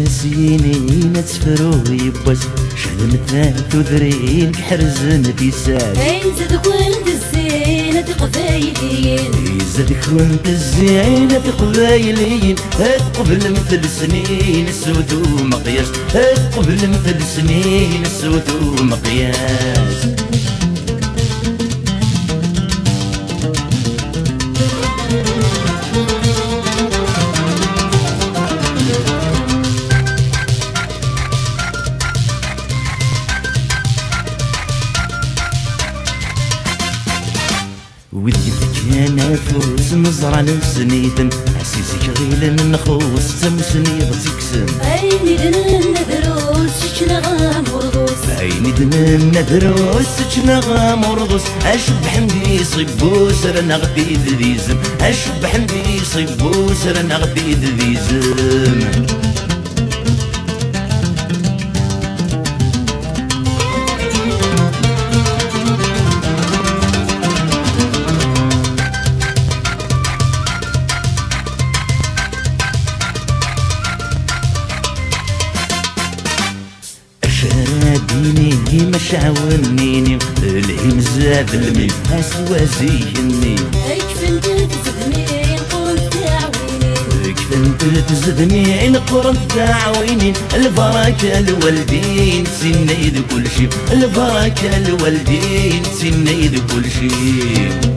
سيني نتفرو يبوس شهد مثال تذرين كحرزن بيسال زادك وانت الزينة قبايلين زادك وانت الزينة قبايلين قبل مثل سنين السود ومقياس قبل مثل سنين السود ومقياس ودي فيك نافوس نزرع لسنيتن عسيسك غيل نخوص تمسني بتكسن عيني دنا ندروس شكنا غامرضوس عيني دنا ندروس شكنا غامرضوس اشبح ندي صبوس رانا غدي ذيزم اشبح ندي صبوس رانا غدي ذيزم شرابيني مش عاونيني الهيم زاد الميم اسوا زيني كيف انت تزدني قرن تعويني كيف انت تزدني قرن تعويني البركة الوالدين سنيد كل شي البركة الوالدين سنيد كل شي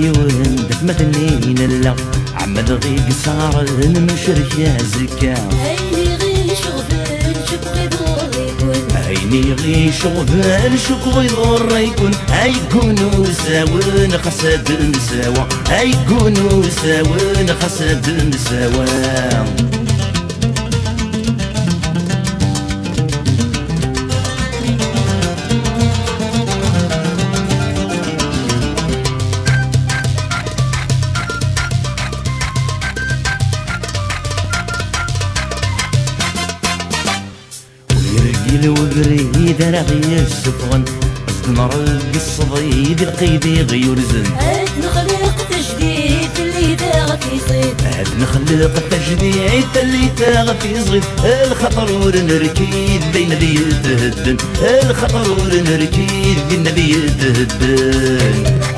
لي وندك مثنين لا عمد غي قصار نمشرك يا زكا عيني غي شغفان شكو يضر يكون عيني غي شغفان شكو يضر يكون هيكونوا ساون خساد نساوا هيكونوا ساون خساد نساوا الوبريد رغي السفغن نرق الصديد القيدي غيور زن هاد نخلق تجديد اللي داغ في صيد هاد نخلق تجديد اللي داغ في صيد الخطر ونركيد بين ذي تهدن الخطر ونركيد بين ذي تهدن